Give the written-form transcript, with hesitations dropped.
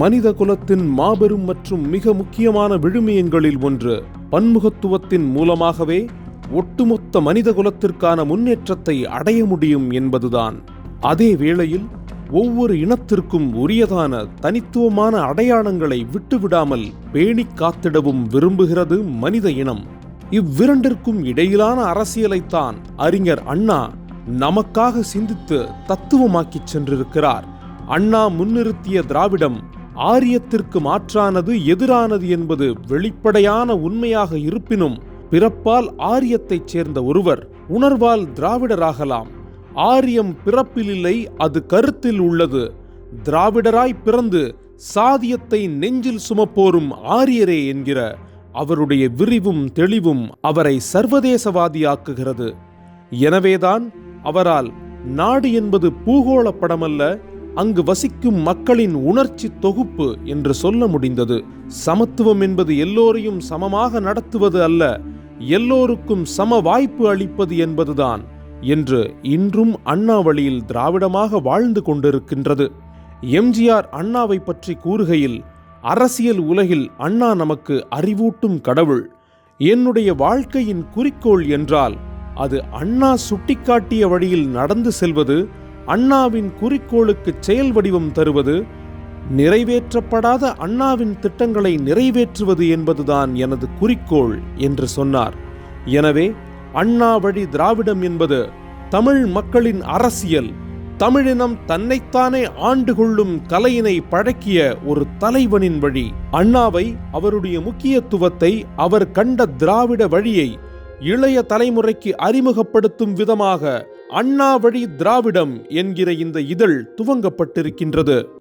மனித குலத்தின் மாபெரும் மற்றும் மிக முக்கியமான விழுமியங்களில் ஒன்று பன்முகத்துவத்தின் மூலமாகவே ஒட்டுமொத்த மனித குலத்திற்கான முன்னேற்றத்தை அடைய முடியும் என்பதுதான். அதே வேளையில் ஒவ்வொரு இனத்திற்கும் உரியதான தனித்துவமான அடையாளங்களை விட்டுவிடாமல் பேணி காத்திடவும் விரும்புகிறது மனித இனம். இவ்விரண்டிற்கும் இடையிலான அரசியலைத்தான் அறிஞர் அண்ணா நமக்காக சிந்தித்து தத்துவமாக்கிச் சென்றிருக்கிறார். அண்ணா முன்னிறுத்திய திராவிடம் ஆரியத்திற்கு மாற்றானது, எதிரானது என்பது வெளிப்படையான உண்மையாக இருப்பினும், பிறப்பால் ஆரியத்தைச் சேர்ந்த ஒருவர் உணர்வால் திராவிடராகலாம். ஆரியம் பிறப்பில் இல்லை, அது கருத்தில் உள்ளது. திராவிடராய் பிறந்து சாதியத்தை நெஞ்சில் சுமப்போரும் ஆரியரே என்கிற அவருடைய விரிவும் தெளிவும் அவரை சர்வதேசவாதியாக்குகிறது. எனவேதான் அவரால் நாடு என்பது பூகோள படமல்ல, அங்கு வசிக்கும் மக்களின் உணர்ச்சி தொகுப்பு என்று சொல்ல முடிந்தது. சமத்துவம் என்பது எல்லோரையும் சமமாக நடத்துவது அல்ல, எல்லோருக்கும் சம வாய்ப்பு அளிப்பது என்பதுதான் என்று இன்றும் அண்ணா வழியில் திராவிடமாக வாழ்ந்து கொண்டிருக்கின்றது. எம்ஜிஆர் அண்ணாவை பற்றி கூறுகையில், அரசியல் உலகில் அண்ணா நமக்கு அறிவூட்டும் கடவுள். என்னுடைய வாழ்க்கையின் குறிக்கோள் என்றால் அது அண்ணா சுட்டிக்காட்டிய வழியில் நடந்து செல்வது, அண்ணாவின் குறிக்கோளுக்கு செயல் வடிவம் தருவது, நிறைவேற்றப்படாத அண்ணாவின் திட்டங்களை நிறைவேற்றுவது என்பதுதான் எனது குறிக்கோள் என்று சொன்னார். எனவே அண்ணா வழி திராவிடம் என்பது தமிழ் மக்களின் அரசியல். தமிழினம் தன்னைத்தானே ஆண்டு கொள்ளும் கலையினை பழக்கிய ஒரு தலைவனின் வழி. அண்ணாவை, அவருடைய முக்கியத்துவத்தை, அவர் கண்ட திராவிட வழியை இளைய தலைமுறைக்கு அறிமுகப்படுத்தும் விதமாக அண்ணா வழி திராவிடம் என்கிற இந்த இதழ் துவங்கப்பட்டிருக்கின்றது.